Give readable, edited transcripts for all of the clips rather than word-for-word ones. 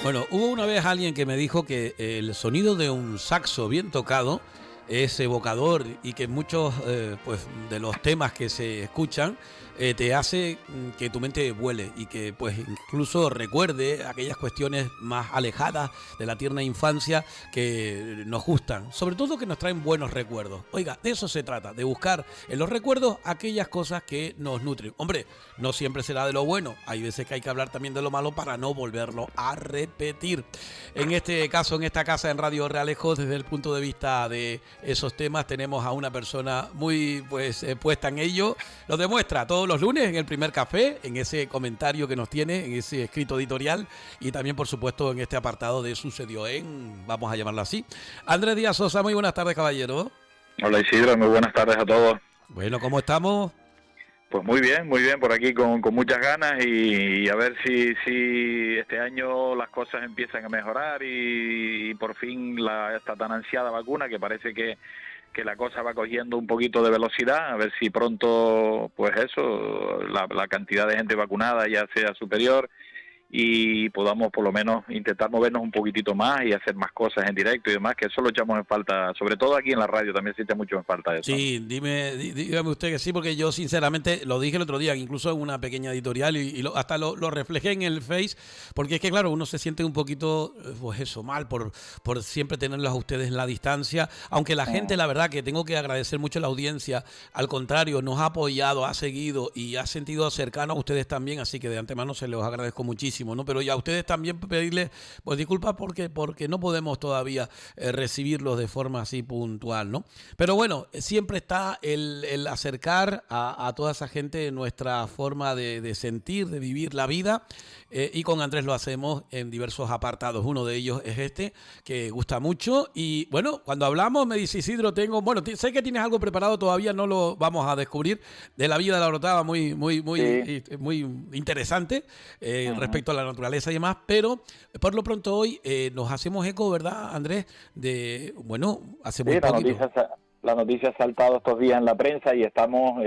Bueno, hubo una vez alguien que me dijo que el sonido de un saxo bien tocado es evocador y que muchos pues de los temas que se escuchan te hace que tu mente vuele y que pues incluso recuerde aquellas cuestiones más alejadas de la tierna infancia que nos gustan, sobre todo que nos traen buenos recuerdos. Oiga, de eso se trata, de buscar en los recuerdos aquellas cosas que nos nutren. Hombre, no siempre será de lo bueno, hay veces que hay que hablar también de lo malo para no volverlo a repetir. En este caso, en esta casa en Radio Realejo, desde el punto de vista de esos temas, tenemos a una persona muy pues puesta en ello. Lo demuestra todos los lunes en el primer café, en ese comentario que nos tiene, en ese escrito editorial y también, por supuesto, en este apartado de Sucedió en, vamos a llamarlo así. Andrés Díaz Sosa, muy buenas tardes, caballero. Hola Isidro, muy buenas tardes a todos. Bueno, ¿cómo estamos? Pues muy bien, por aquí con muchas ganas y a ver si este año las cosas empiezan a mejorar y por fin esta tan ansiada vacuna que parece que la cosa va cogiendo un poquito de velocidad, a ver si pronto pues eso, la cantidad de gente vacunada ya sea superior y podamos por lo menos intentar movernos un poquitito más y hacer más cosas en directo y demás, que eso lo echamos en falta, sobre todo aquí en la radio también se echa mucho en falta eso. Sí, dígame usted que sí, porque yo sinceramente lo dije el otro día, incluso en una pequeña editorial y hasta lo reflejé en el Face, porque es que claro, uno se siente un poquito, pues eso, mal por siempre tenerlos a ustedes en la distancia, aunque la gente, la verdad que tengo que agradecer mucho a la audiencia, al contrario, nos ha apoyado, ha seguido y ha sentido cercano a ustedes también, así que de antemano se los agradezco muchísimo. ¿No? Pero ya a ustedes también pedirles pues disculpas porque no podemos todavía recibirlos de forma así puntual, ¿no? Pero bueno, siempre está el acercar a toda esa gente nuestra forma de sentir, de vivir la vida, y con Andrés lo hacemos en diversos apartados. Uno de ellos es este, que gusta mucho, y bueno, cuando hablamos me dice Isidro, sé que tienes algo preparado, todavía no lo vamos a descubrir, de la vida de la Orotava, muy interesante, respecto a la naturaleza y demás, pero por lo pronto hoy nos hacemos eco, ¿verdad, Andrés? Bueno, hace muy poquito. La noticia ha saltado estos días en la prensa y estamos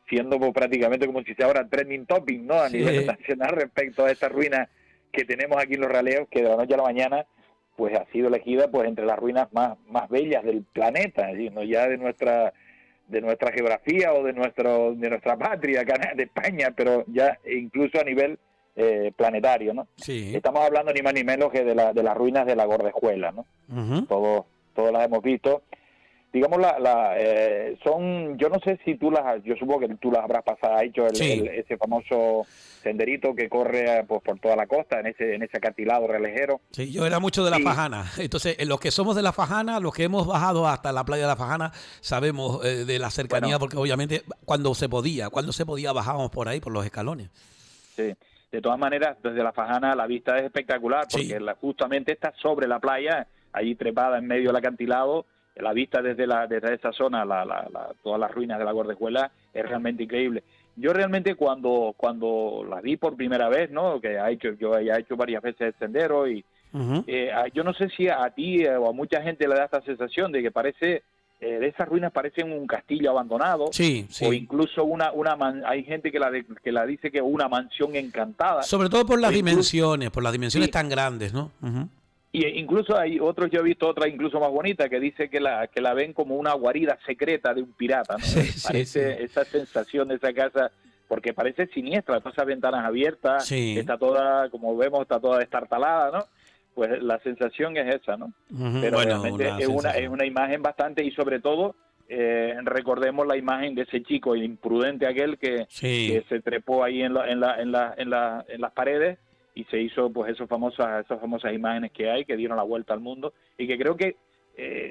siendo prácticamente como si se ahora trending topic, ¿no? A nivel nacional respecto a esta ruina que tenemos aquí en Los Realeos, que de la noche a la mañana pues ha sido elegida pues entre las ruinas más bellas del planeta, es decir, no ya de nuestra geografía o de nuestra patria, acá de España, pero ya incluso a nivel planetario, ¿no? Sí. Estamos hablando ni más ni menos que de las ruinas de la Gordejuela, ¿no? Uh-huh. Todos las hemos visto. Digamos, son, yo no sé si yo supongo que tú las habrás pasado, hecho ese famoso senderito que corre pues, por toda la costa, en ese acantilado realejero. Sí, yo era mucho de la Fajana. Entonces, los que somos de la Fajana, los que hemos bajado hasta la playa de la Fajana, sabemos de la cercanía, porque obviamente cuando se podía bajábamos por ahí, por los escalones. Sí. De todas maneras, desde la Fajana la vista es espectacular, porque justamente está sobre la playa, ahí trepada en medio del acantilado. La vista desde esa zona, todas las ruinas de la Gordejuela, es realmente increíble. Yo realmente cuando la vi por primera vez, ¿no? Que yo he hecho varias veces el sendero y yo no sé si a ti o a mucha gente le da esta sensación de que parece de esas ruinas parecen un castillo abandonado, o incluso hay gente que la dice que una mansión encantada. Sobre todo por las dimensiones tan grandes, ¿no? Uh-huh. Y incluso hay otros, yo he visto otra incluso más bonita que dice que la ven como una guarida secreta de un pirata, ¿no? Parece esa sensación de esa casa, porque parece siniestra, todas esas ventanas abiertas, está toda, como vemos, está toda destartalada, ¿no? Pues la sensación es esa, ¿no? Uh-huh. Pero realmente es una imagen bastante, y sobre todo recordemos la imagen de ese chico imprudente aquel que se trepó ahí en las paredes y se hizo pues esas famosas imágenes que dieron la vuelta al mundo y que creo que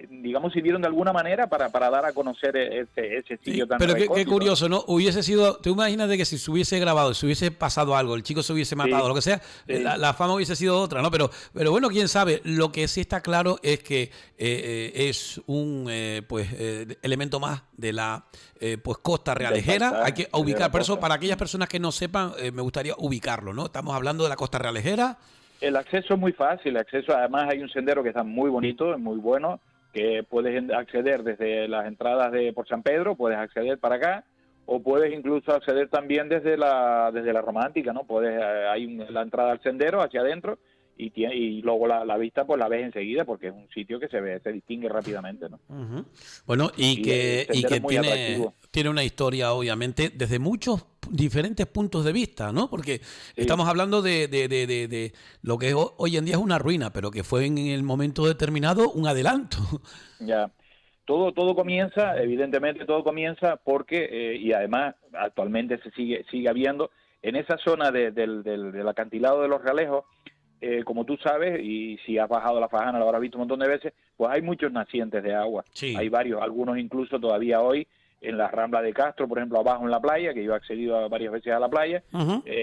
digamos sirvieron de alguna manera para dar a conocer ese sitio tan pero recóndito. Qué curioso, ¿no? Hubiese sido, tú imagínate que si se hubiese grabado, si hubiese pasado algo, el chico se hubiese matado, lo que sea, la fama hubiese sido otra, ¿no? Pero bueno, quién sabe. Lo que sí está claro es que es un elemento más de la pues costa realejera. Hay que ubicar, por eso para aquellas personas que no sepan, me gustaría ubicarlo, ¿no? Estamos hablando de la costa realejera. El acceso es muy fácil, además hay un sendero que está muy bonito, muy bueno, que puedes acceder desde las entradas por San Pedro, puedes acceder para acá, o puedes incluso acceder también desde la Romántica, ¿no? Hay la entrada al sendero hacia adentro y luego la vista pues la ves enseguida porque es un sitio que se distingue rápidamente, ¿no? Bueno, y que muy atractivo. tiene una historia, obviamente, desde muchos diferentes puntos de vista, ¿no? Porque estamos hablando de lo que hoy en día es una ruina, pero que fue en el momento determinado un adelanto. Ya. Todo comienza, evidentemente todo comienza porque, y además actualmente se sigue habiendo, en esa zona del acantilado de los Realejos, como tú sabes, y si has bajado la Fajana, lo habrás visto un montón de veces, pues hay muchos nacientes de agua. Sí. Hay varios, algunos incluso todavía hoy en la Rambla de Castro, por ejemplo, abajo en la playa, que yo he accedido varias veces a la playa,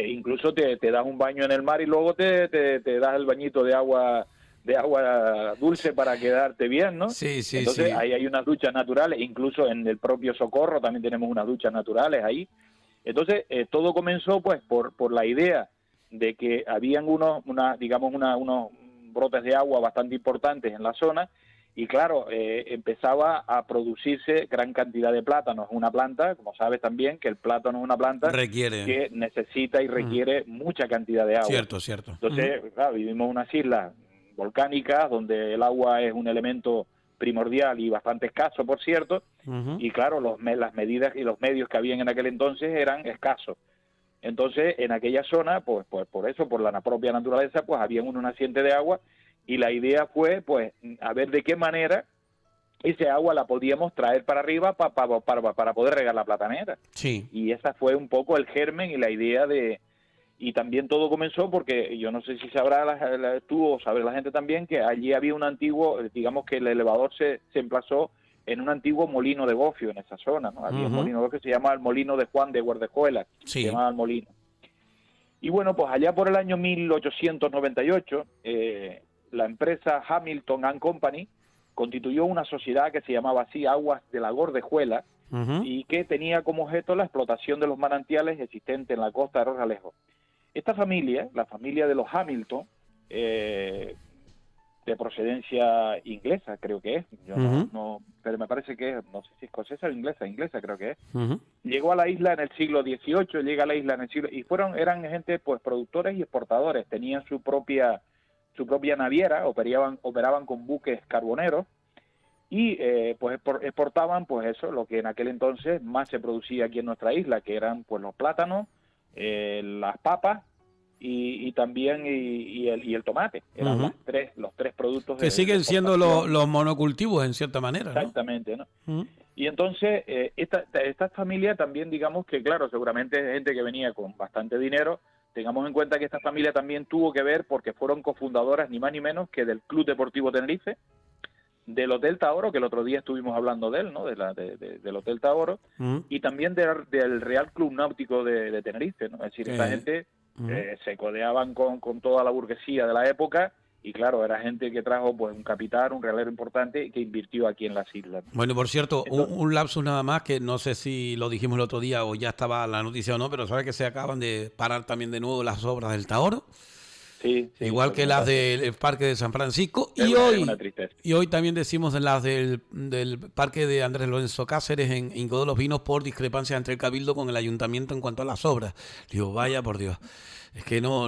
incluso te das un baño en el mar y luego te das el bañito de agua dulce para quedarte bien, ¿no? Sí, sí, Entonces sí. ahí hay unas duchas naturales, incluso en el propio Socorro también tenemos unas duchas naturales ahí. Entonces todo comenzó pues por la idea de que habían unos brotes de agua bastante importantes en la zona y claro, empezaba a producirse gran cantidad de plátanos. Una planta, como sabes también, que el plátano es una planta que necesita y requiere mucha cantidad de agua. Cierto. Entonces, claro, vivimos en unas islas volcánicas donde el agua es un elemento primordial y bastante escaso, por cierto, y claro, las medidas y los medios que habían en aquel entonces eran escasos. Entonces, en aquella zona, pues por eso, por la propia naturaleza, pues había un naciente de agua y la idea fue, pues, a ver de qué manera ese agua la podíamos traer para arriba para poder regar la platanera. Sí. Y esa fue un poco el germen y la idea de... Y también todo comenzó porque, yo no sé si sabrá tú o sabrá la gente también, que allí había un antiguo, digamos que el elevador se emplazó en un antiguo molino de gofio en esa zona, ¿no? Había un molino de gofio que se llama el molino de Juan de Guardejuela, se llamaba el molino. Y bueno, pues allá por el año 1898, la empresa Hamilton and Company constituyó una sociedad que se llamaba así Aguas de la Gordejuela y que tenía como objeto la explotación de los manantiales existentes en la costa de los Realejos. Esta familia, la familia de los Hamilton, de procedencia inglesa, creo que es, yo no, pero me parece que es, no sé si escocesa o inglesa creo que es, llegó a la isla en el siglo XVIII, llega a la isla en el siglo, y eran gente, pues, productores y exportadores, tenían su propia naviera, operaban con buques carboneros, y pues exportaban, pues eso, lo que en aquel entonces más se producía aquí en nuestra isla, que eran pues los plátanos, las papas, y también el tomate. Eran los tres productos que siguen siendo los monocultivos en cierta manera, ¿no? Exactamente, ¿no? Y entonces esta familia también, digamos que claro, seguramente es gente que venía con bastante dinero. Tengamos en cuenta que esta familia también tuvo que ver porque fueron cofundadoras ni más ni menos que del Club Deportivo Tenerife, del Hotel Taoro, que el otro día estuvimos hablando de él, ¿no? Del Hotel Taoro, y también del Real Club Náutico de Tenerife, ¿no? Es decir, esta gente se codeaban con toda la burguesía de la época y claro, era gente que trajo pues un capital, un realero importante que invirtió aquí en las islas. Bueno, por cierto, un lapsus nada más, que no sé si lo dijimos el otro día o ya estaba la noticia o no, pero sabes que se acaban de parar también de nuevo las obras del Taoro. Sí, igual que las del Parque de San Francisco. Y hoy también decimos de las del Parque de Andrés Lorenzo Cáceres en Inco de los Vinos por discrepancia entre el Cabildo con el Ayuntamiento en cuanto a las obras. Digo, vaya por Dios. Es que no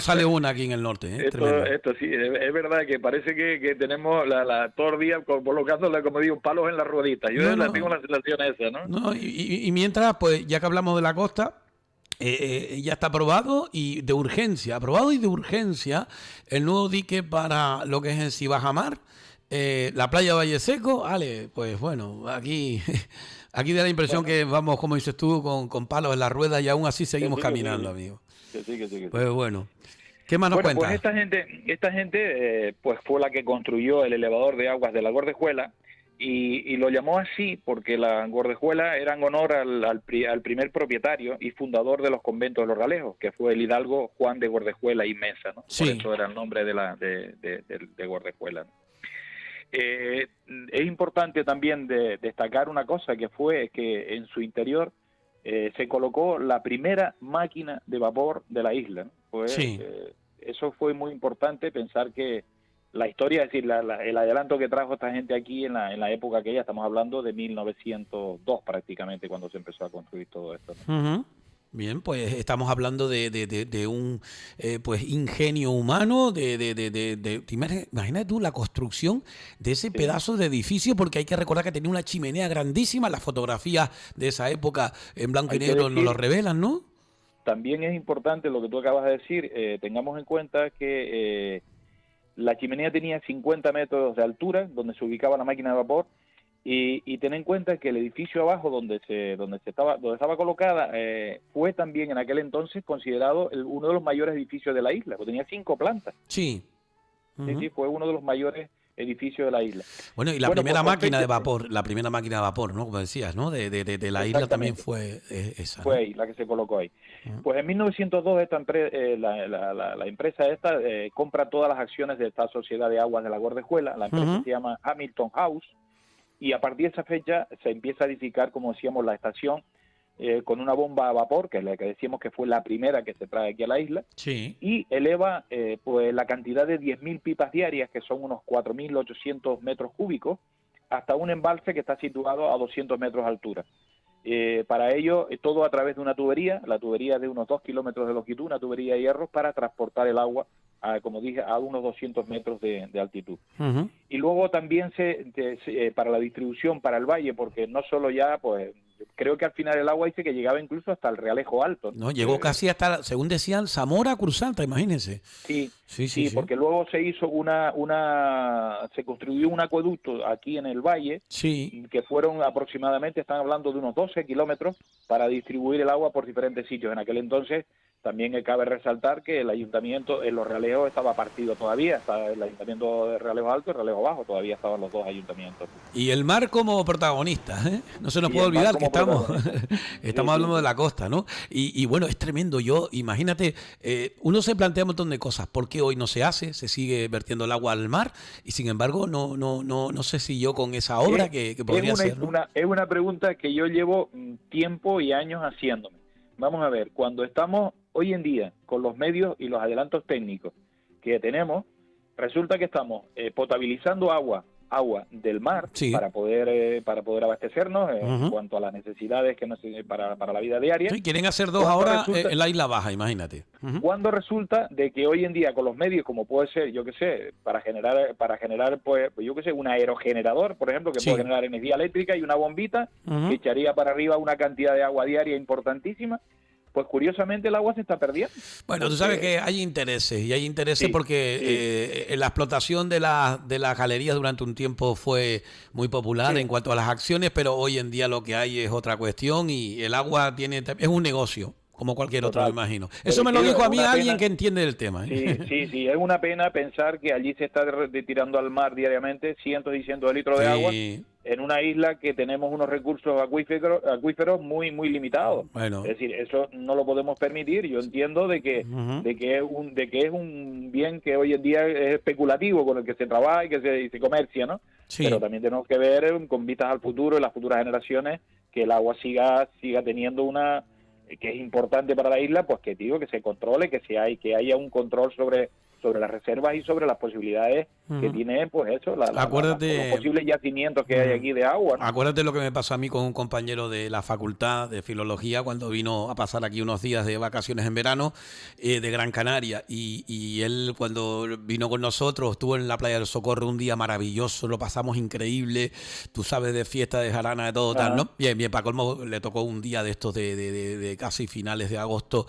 sale una aquí en el norte. Esto sí, es verdad que parece que tenemos todo el día colocándole, como digo, palos en las rueditas. Yo tengo la sensación esa, ¿no? Y mientras, pues ya que hablamos de la costa, ya está aprobado y de urgencia, el nuevo dique para lo que es en Sibajamar, la playa Valle Seco. Vale, pues bueno, aquí da la impresión que vamos, como dices tú, con palos en la rueda y aún así seguimos caminando, amigo. Sí. Pues bueno, ¿qué más nos cuentas? Pues esta gente pues fue la que construyó el elevador de aguas de la Gordejuela. Y lo llamó así porque la Gordejuela era en honor al primer propietario y fundador de los conventos de los Realejos, que fue el hidalgo Juan de Gordejuela y Mesa, ¿no? Sí. Por eso era el nombre de Gordejuela, ¿no? Es importante también destacar una cosa, que fue que en su interior se colocó la primera máquina de vapor de la isla, ¿no? Pues, sí. Eso fue muy importante, pensar que la historia, es decir, el adelanto que trajo esta gente aquí en la época aquella, estamos hablando de 1902 prácticamente, cuando se empezó a construir todo esto, ¿no? Bien, pues estamos hablando de un pues ingenio humano, imagínate tú la construcción de ese pedazo de edificio, porque hay que recordar que tenía una chimenea grandísima, las fotografías de esa época en blanco y negro nos lo revelan, ¿no? También es importante lo que tú acabas de decir, tengamos en cuenta que la chimenea tenía 50 metros de altura, donde se ubicaba la máquina de vapor, y ten en cuenta que el edificio abajo donde estaba colocada fue también en aquel entonces considerado uno de los mayores edificios de la isla, porque tenía 5 plantas. Sí. Sí, fue uno de los mayores edificios de la isla. Bueno, y la primera máquina de vapor, ¿no? Como decías, ¿no? De la isla también fue esa, ¿no? Fue ahí, la que se colocó ahí. Pues en 1902 la empresa esta compra todas las acciones de esta sociedad de aguas de la Gordejuela. La empresa se llama Hamilton House, y a partir de esa fecha se empieza a edificar, como decíamos, la estación con una bomba a vapor, que es la que decíamos que fue la primera que se trae aquí a la isla, y eleva pues la cantidad de 10.000 pipas diarias, que son unos 4.800 metros cúbicos, hasta un embalse que está situado a 200 metros de altura. Para ello, todo a través de una tubería, la tubería de unos 2 kilómetros de longitud, una tubería de hierro para transportar el agua, como dije, a unos 200 metros de altitud. Y luego también para la distribución para el valle, porque no solo ya, pues creo que al final el agua dice que llegaba incluso hasta el Realejo Alto. No, llegó casi hasta, según decían, Zamora Cruzalta, imagínense. Sí, porque luego se hizo se construyó un acueducto aquí en el valle, que fueron aproximadamente, están hablando de unos 12 kilómetros para distribuir el agua por diferentes sitios. En aquel entonces también cabe resaltar que el ayuntamiento en los Realejos estaba partido todavía, el ayuntamiento de Realejo Alto y Realejo Bajo, todavía estaban los dos ayuntamientos. Y el mar como protagonista, ¿eh? No se nos puede olvidar que estamos hablando de la costa, ¿no? Y bueno, es tremendo. Imagínate, uno se plantea un montón de cosas. ¿Por qué hoy no se hace? Se sigue vertiendo el agua al mar y sin embargo no se siguió con esa obra que podría ser, ¿no? Es una pregunta que yo llevo tiempo y años haciéndome. Vamos a ver, cuando estamos hoy en día con los medios y los adelantos técnicos que tenemos, resulta que estamos potabilizando agua del mar para poder abastecernos en cuanto a las necesidades para la vida diaria. Sí, quieren hacer 2 ahora en la Isla Baja, imagínate. Cuando resulta de que hoy en día con los medios, como puede ser, yo qué sé, para generar pues yo qué sé, un aerogenerador, por ejemplo, que puede generar energía eléctrica, y una bombita que echaría para arriba una cantidad de agua diaria importantísima, pues curiosamente el agua se está perdiendo. Bueno, tú sabes que hay intereses, porque la explotación de las galerías durante un tiempo fue muy popular en cuanto a las acciones, pero hoy en día lo que hay es otra cuestión y el agua es un negocio, como cualquier otro, me imagino. Eso me lo dijo a mí alguien que entiende del tema. Sí, es una pena pensar que allí se está tirando al mar diariamente cientos y cientos de litros de agua, en una isla que tenemos unos recursos acuíferos muy muy limitados. Bueno. Es decir, eso no lo podemos permitir. Yo entiendo de que es un bien que hoy en día es especulativo, con el que se trabaja y que se comercia, ¿no? Pero también tenemos que ver con vistas al futuro y las futuras generaciones que el agua siga teniendo que es importante para la isla, pues que se controle, que haya un control sobre las reservas y sobre las posibilidades que tiene, pues eso, los posibles yacimientos que hay aquí de agua, ¿no? Acuérdate lo que me pasó a mí con un compañero de la Facultad de Filología cuando vino a pasar aquí unos días de vacaciones en verano de Gran Canaria, y él cuando vino con nosotros estuvo en la Playa del Socorro un día maravilloso, lo pasamos increíble, tú sabes, de fiesta, de jarana, de todo tal, ¿no? Bien, para colmo le tocó un día de estos de casi finales de agosto,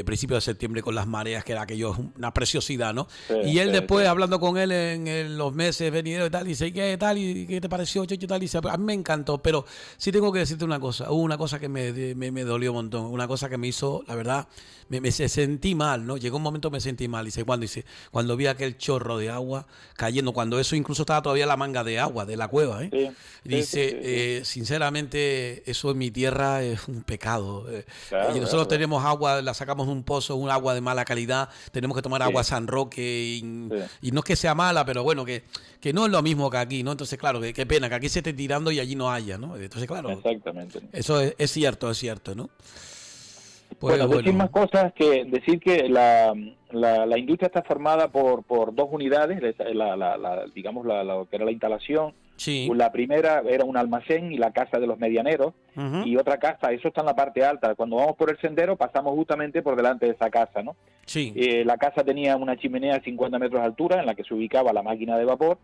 principios de septiembre, con las mareas, que era aquello una preciosidad, ¿no? Y él después, hablando con él en los meses venideros y tal, dice, ¿qué tal? ¿Y qué te pareció, Checho? Tal, y dice, a mí me encantó, pero sí tengo que decirte una cosa. Hubo una cosa que me dolió un montón, una cosa que me hizo, la verdad, me sentí mal, ¿no? Llegó un momento que me sentí mal. Dice, cuando vi aquel chorro de agua cayendo, cuando eso incluso estaba todavía la manga de agua de la cueva, ¿eh? Dice, sinceramente, eso en mi tierra es un pecado. Y nosotros tenemos agua, la sacamos de un pozo, un agua de mala calidad, tenemos que tomar agua San Roque, y no es que sea mala, pero bueno, que no es lo mismo que aquí, ¿no? Entonces, claro, qué pena que aquí se esté tirando y allí no haya, ¿no? Entonces, claro, exactamente. Eso es cierto, ¿no? Pues, decir más cosas, que decir que la industria está formada por 2 unidades, digamos, lo que era la instalación, Sí. La primera era un almacén y la casa de los medianeros, y otra casa, eso está en la parte alta. Cuando vamos por el sendero pasamos justamente por delante de esa casa, ¿no? Sí. La casa tenía una chimenea de 50 metros de altura en la que se ubicaba la máquina de vapor,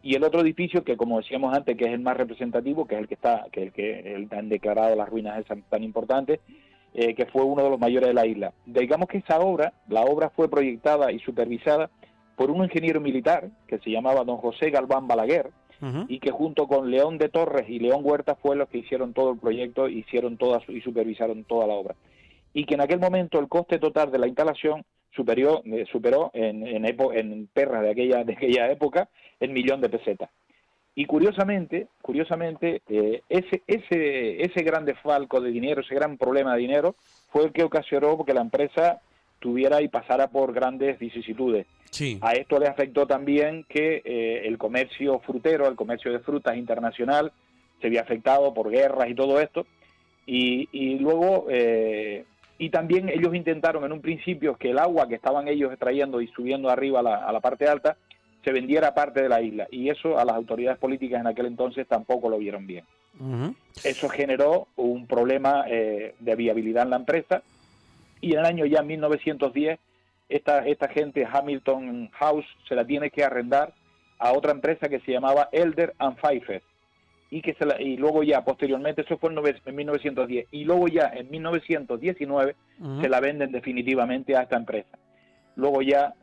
y el otro edificio, que como decíamos antes, que es el más representativo, que es el que está, el han declarado las ruinas esas tan importantes, que fue uno de los mayores de la isla. Digamos que esa obra, la obra fue proyectada y supervisada por un ingeniero militar que se llamaba don José Galván Balaguer, y que junto con León de Torres y León Huerta fue los que hicieron todo el proyecto, hicieron toda y supervisaron toda la obra. Y que en aquel momento el coste total de la instalación superó en perras de aquella época el 1.000.000 de pesetas. Y curiosamente, ese gran desfalco de dinero, ese gran problema de dinero, fue el que ocasionó que la empresa tuviera y pasara por grandes vicisitudes. Sí. A esto le afectó también que el comercio frutero, el comercio de frutas internacional, se vio afectado por guerras y todo esto, y luego y también ellos intentaron en un principio que el agua que estaban ellos extrayendo y subiendo arriba a la parte alta se vendiera parte de la isla, y eso a las autoridades políticas en aquel entonces tampoco lo vieron bien. Eso generó un problema de viabilidad en la empresa, y en el año ya 1910 esta gente, Hamilton House, se la tiene que arrendar a otra empresa que se llamaba Elder and Pfeiffer, y luego ya posteriormente, eso fue en 1910, y luego ya en 1919 se la venden definitivamente a esta empresa. Luego ya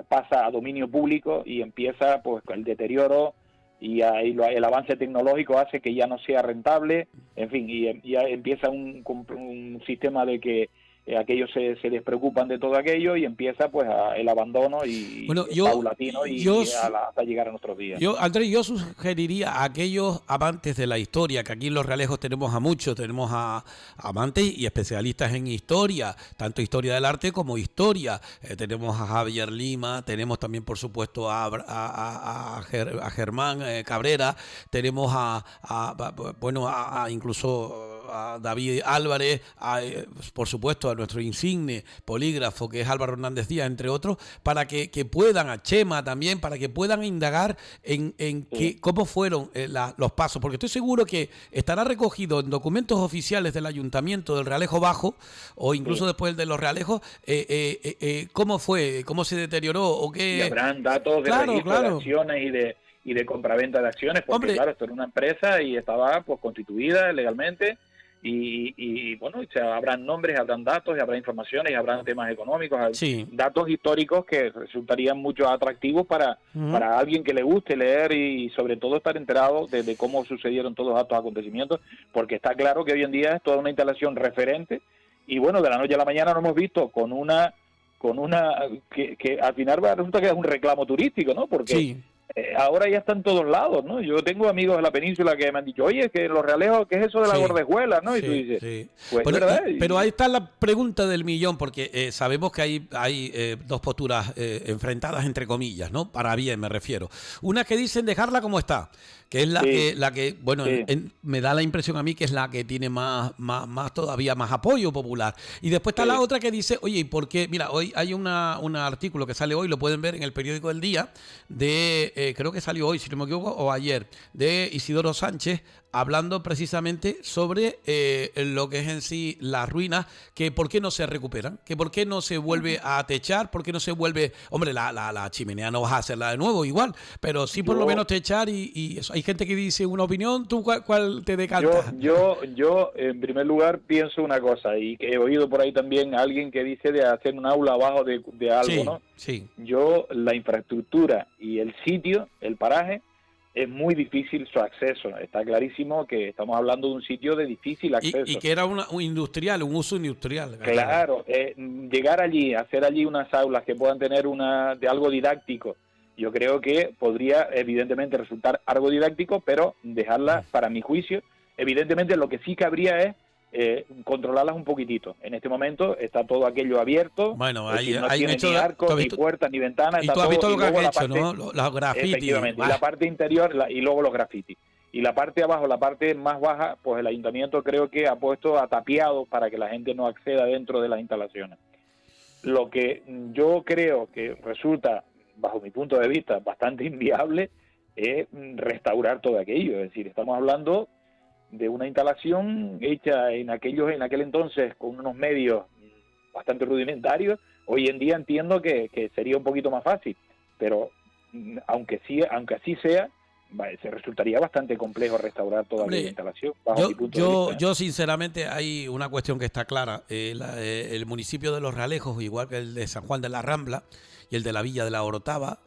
pasa a dominio público y empieza pues el deterioro, y ahí el avance tecnológico hace que ya no sea rentable, en fin, y ya empieza un sistema de que aquellos se despreocupan de todo aquello, y empieza pues el abandono paulatino hasta llegar a nuestros días. Andrés, yo sugeriría a aquellos amantes de la historia, que aquí en Los Realejos tenemos a muchos, tenemos a amantes y especialistas en historia, tanto historia del arte como historia. Tenemos a Javier Lima, tenemos también por supuesto a Germán Cabrera, tenemos incluso a David Álvarez, por supuesto a nuestro insigne polígrafo que es Álvaro Hernández Díaz, entre otros, para que puedan, a Chema también, para que puedan indagar en cómo fueron los pasos, porque estoy seguro que estará recogido en documentos oficiales del Ayuntamiento del Realejo Bajo, o incluso después de los Realejos, cómo fue, cómo se deterioró, o qué. Y habrán datos de registro de acciones y de compraventa de acciones, porque claro, esto era una empresa y estaba pues constituida legalmente, y bueno, habrán nombres, habrán datos, y habrá informaciones, y habrán temas económicos, datos históricos que resultarían mucho atractivos para alguien que le guste leer y sobre todo estar enterado de cómo sucedieron todos estos acontecimientos, porque está claro que hoy en día es toda una instalación referente, y bueno, de la noche a la mañana nos hemos visto con una que al final resulta que es un reclamo turístico, ¿no? Porque ahora ya está en todos lados, ¿no? Yo tengo amigos de la península que me han dicho, oye, que Los Realejos, ¿qué es eso de la Gordejuela, no? Y tú dices, pues verdad. Pero ahí está la pregunta del millón, porque sabemos que hay dos posturas enfrentadas, entre comillas, ¿no? Para bien, me refiero. Una que dicen dejarla como está, que es la que bueno, me da la impresión a mí que es la que tiene todavía más apoyo popular. Y después está la otra que dice, oye, ¿y por qué? Mira, hoy hay un artículo que sale hoy, lo pueden ver en el periódico del Día, creo que salió hoy, si no me equivoco, o ayer, de Isidoro Sánchez, hablando precisamente sobre lo que es en sí las ruinas, que por qué no se recuperan, que por qué no se vuelve a techar, por qué no se vuelve, hombre, la chimenea no vas a hacerla de nuevo igual, pero sí por lo menos techar y eso. Hay gente que dice una opinión, ¿tú cuál te decantas? Yo en primer lugar pienso una cosa, y que he oído por ahí también a alguien que dice de hacer un aula abajo de algo, ¿no? Sí. Yo, la infraestructura y el sitio, el paraje, es muy difícil su acceso. Está clarísimo que estamos hablando de un sitio de difícil acceso. Y que era un uso industrial. Claro, llegar allí, hacer allí unas aulas que puedan tener de algo didáctico, yo creo que podría evidentemente resultar algo didáctico, pero dejarla, para mi juicio, evidentemente lo que sí cabría es controlarlas un poquitito. En este momento está todo aquello abierto. Bueno, no tiene ni arcos, ni puertas, ni ventanas. Y tú has visto lo que han hecho, ¿no? Los grafitis. Efectivamente, y la parte interior y luego los grafitis. Y la parte de abajo, la parte más baja, pues el ayuntamiento creo que ha puesto tapiado para que la gente no acceda dentro de las instalaciones. Lo que yo creo que resulta, bajo mi punto de vista, bastante inviable, es restaurar todo aquello. Es decir, estamos hablando de una instalación hecha en aquel entonces con unos medios bastante rudimentarios. Hoy en día entiendo que sería un poquito más fácil, pero aunque así sea, se resultaría bastante complejo restaurar toda la instalación, bajo mi punto de vista. Yo sinceramente hay una cuestión que está clara. El municipio de Los Realejos, igual que el de San Juan de la Rambla y el de la Villa de la Orotava,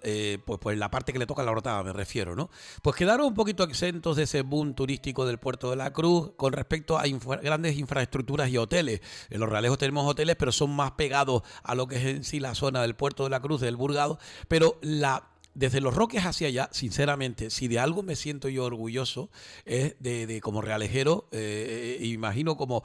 pues la parte que le toca a la Orotava me refiero, ¿no? Pues quedaron un poquito exentos de ese boom turístico del Puerto de la Cruz con respecto a grandes infraestructuras y hoteles. En Los Realejos tenemos hoteles, pero son más pegados a lo que es en sí la zona del Puerto de la Cruz, del Burgado, pero desde Los Roques hacia allá, sinceramente, si de algo me siento yo orgulloso es de como realejero, imagino como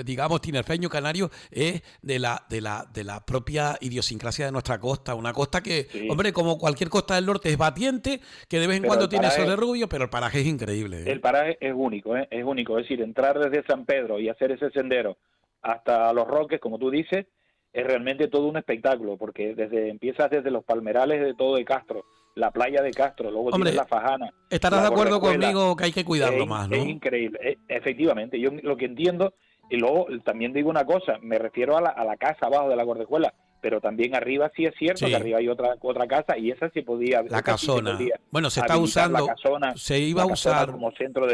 digamos tinerfeño canario, es de la propia idiosincrasia de nuestra costa, una costa que, hombre, como cualquier costa del norte es batiente, que de vez en cuando tiene eso de rubio, pero el paraje es increíble. El paraje es único, es único, es decir, entrar desde San Pedro y hacer ese sendero hasta Los Roques, como tú dices, es realmente todo un espectáculo, porque empiezas desde los palmerales de todo de Castro, la playa de Castro, luego tienes la Fajana. Estarás de acuerdo conmigo que hay que cuidarlo más, ¿no? Es increíble, efectivamente. Yo lo que entiendo, y luego también digo una cosa, me refiero a la casa abajo de la Gordejuela, pero también arriba sí es cierto que arriba hay otra casa y esa sí podía. La casona. Bueno, se está usando. Se iba a usar como centro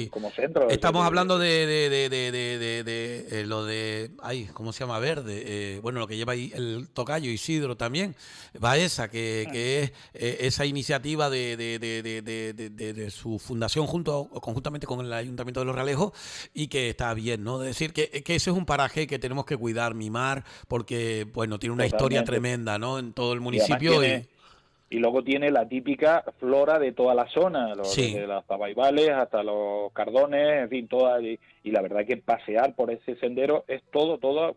como centro. Estamos hablando de lo de, ¿cómo se llama? Verde. Bueno, lo que lleva ahí el tocayo Isidro también. Baeza, que es esa iniciativa de su fundación conjuntamente con el Ayuntamiento de Los Realejos y que está bien, ¿no? Es decir, que ese es un paraje que tenemos que cuidar, mimar, porque, bueno, tiene una historia tremenda, ¿no? En todo el municipio. Y luego tiene la típica flora de toda la zona, desde las Tabaibales hasta los Cardones, en fin, y la verdad que pasear por ese sendero es toda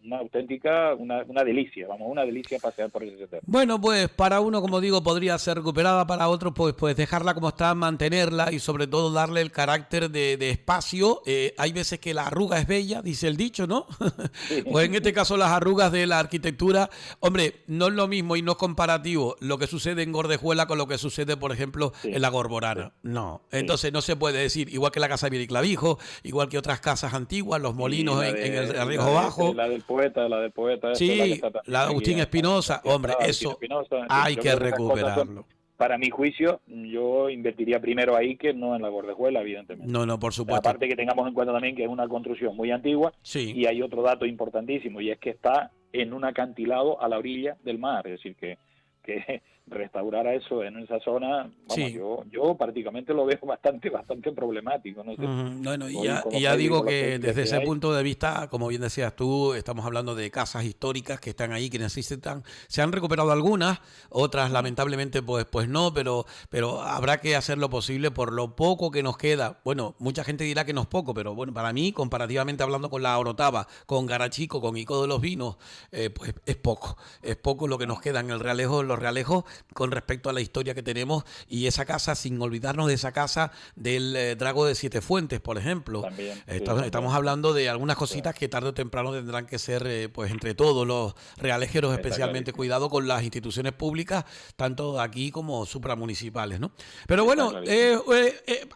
una auténtica, una delicia, una delicia pasear por ese sendero. Bueno, pues para uno, como digo, podría ser recuperada, para otro, pues dejarla como está, mantenerla y sobre todo darle el carácter de espacio. Hay veces que la arruga es bella, dice el dicho, ¿no? Sí. Pues en este caso las arrugas de la arquitectura, hombre, no es lo mismo y no es comparativo lo que sucede en Gordejuela con lo que sucede, por ejemplo, en la Gorborana. No, entonces no se puede decir, igual que la casa de Viriclavijo, igual que otras casas antiguas, los molinos en el Arriesgo Bajo. La del poeta. Sí, la de Agustín Espinosa. Hombre, eso hay que recuperarlo. Para mi juicio, yo invertiría primero ahí que no en la Gordejuela, evidentemente. No, por supuesto. Aparte que tengamos en cuenta también que es una construcción muy antigua y hay otro dato importantísimo y es que está en un acantilado a la orilla del mar, es decir, que restaurar a eso en esa zona, yo prácticamente lo veo bastante problemático, no sé. Bueno, y ya digo que desde ese punto de vista, como bien decías tú, estamos hablando de casas históricas que están ahí, que necesitan, se han recuperado algunas, otras lamentablemente pues no, pero habrá que hacer lo posible por lo poco que nos queda. Bueno, mucha gente dirá que no es poco, pero bueno, para mí, comparativamente hablando con la Orotava, con Garachico, con Ico de los Vinos, pues es poco lo que nos queda en el Realejo, los Realejos, con respecto a la historia que tenemos, y esa casa, sin olvidarnos de esa casa del Drago de Siete Fuentes, por ejemplo. También, estamos hablando de algunas cositas que tarde o temprano tendrán que ser, pues entre todos los realejeros, especialmente cuidado con las instituciones públicas, tanto aquí como supramunicipales, ¿no? Pero bueno,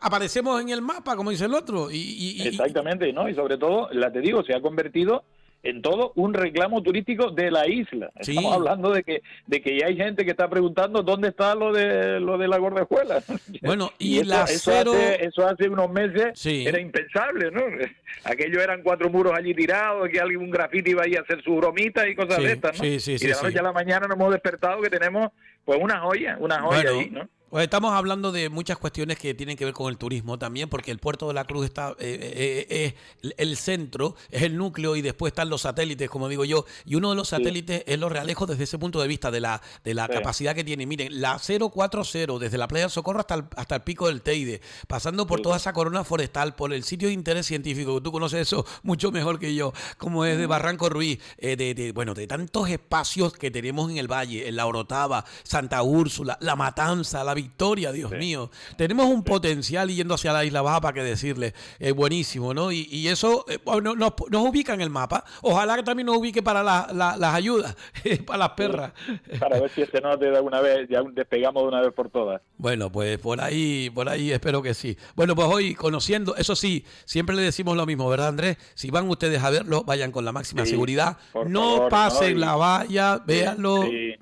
aparecemos en el mapa, como dice el otro. Exactamente, ¿no? Y sobre todo, te digo, se ha convertido en todo un reclamo turístico de la isla. Estamos hablando de que ya hay gente que está preguntando dónde está lo de la Gordejuela. Bueno, y eso hace unos meses era impensable, ¿no? Aquello eran 4 muros allí tirados, que algún grafiti iba ahí a hacer su bromita y cosas de estas, ¿no? Y de la noche a la mañana nos hemos despertado que tenemos pues una joya ahí, ¿no? Pues estamos hablando de muchas cuestiones que tienen que ver con el turismo también, porque el Puerto de la Cruz está es el centro, es el núcleo, y después están los satélites, como digo yo, y uno de los satélites es Los Realejos desde ese punto de vista de la capacidad que tiene. Miren, la 040, desde la playa del Socorro hasta el pico del Teide, pasando por toda esa corona forestal, por el sitio de interés científico, que tú conoces eso mucho mejor que yo, como es de Barranco Ruiz, de tantos espacios que tenemos en el valle, en la Orotava, Santa Úrsula, La Matanza, La Victoria, Dios mío. Tenemos un potencial yendo hacia la Isla Baja, para qué decirle, buenísimo, ¿no? Y eso nos ubica en el mapa. Ojalá que también nos ubique para las ayudas, para las perras. Para ver si este norte de alguna vez, ya despegamos de una vez por todas. Bueno, pues por ahí espero que sí. Bueno, pues hoy conociendo, eso sí, siempre le decimos lo mismo, ¿verdad, Andrés? Si van ustedes a verlo, vayan con la máxima seguridad. No favor, pasen la valla, véanlo. Sí.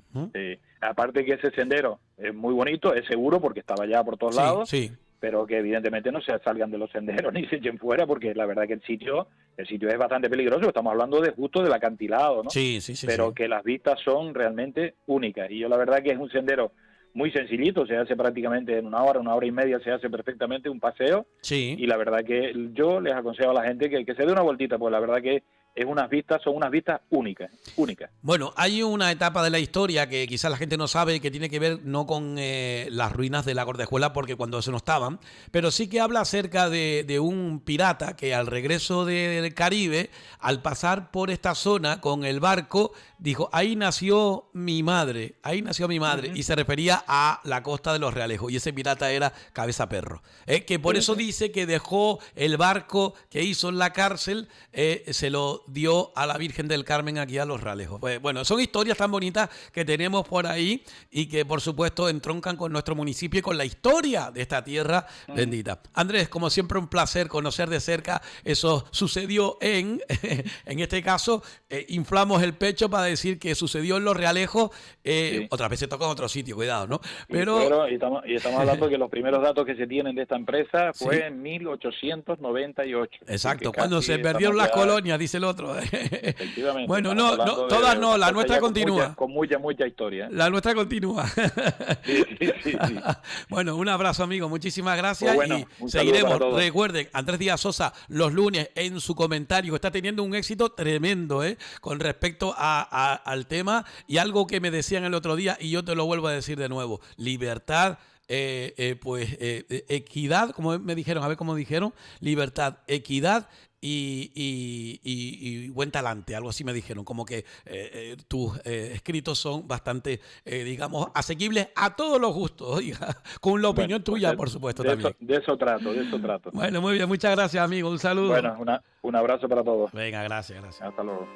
Aparte que ese sendero es muy bonito, es seguro porque estaba ya por todos lados. Sí. Pero que evidentemente no se salgan de los senderos ni se echen fuera, porque la verdad que el sitio es bastante peligroso. Estamos hablando de justo del acantilado, ¿no? Sí. Pero que las vistas son realmente únicas. Y yo la verdad que es un sendero muy sencillito, se hace prácticamente en una hora y media, se hace perfectamente un paseo. Sí. Y la verdad que yo les aconsejo a la gente que se dé una vueltita, pues la verdad que son unas vistas únicas. Bueno, hay una etapa de la historia que quizás la gente no sabe, que tiene que ver no con las ruinas de la Gordejuela, porque cuando eso no estaban, pero sí que habla acerca de un pirata que al regreso del Caribe, al pasar por esta zona con el barco, dijo, ahí nació mi madre, y se refería a la costa de los Realejos, y ese pirata era Cabeza Perro, que por eso dice que dejó el barco que hizo en la cárcel, se lo dio a la Virgen del Carmen aquí a los Realejos. Pues bueno, son historias tan bonitas que tenemos por ahí y que por supuesto entroncan con nuestro municipio y con la historia de esta tierra bendita. Andrés, como siempre un placer conocer de cerca, eso sucedió en este caso, inflamos el pecho para decir que sucedió en los Realejos, otras veces toca en otro sitio, cuidado, ¿no? Pero estamos hablando que los primeros datos que se tienen de esta empresa fue en 1898. Exacto, cuando se perdieron las colonias, dice el otro. Efectivamente. Bueno, todas no, la nuestra continúa. Con mucha historia. La nuestra continúa. Sí. Bueno, un abrazo, amigo. Muchísimas gracias. Pues y seguiremos. Recuerden, Andrés Díaz Sosa, los lunes en su comentario, está teniendo un éxito tremendo con respecto al tema. Y algo que me decían el otro día, y yo te lo vuelvo a decir de nuevo: libertad. Equidad, como me dijeron, a ver cómo dijeron, libertad, equidad y buen talante, algo así me dijeron, como que tus escritos son bastante, digamos, asequibles a todos los gustos, oiga, con la opinión tuya, por supuesto, también. De eso trato. Bueno, muy bien, muchas gracias, amigo, un saludo. Bueno, un abrazo para todos. Venga, gracias. Hasta luego.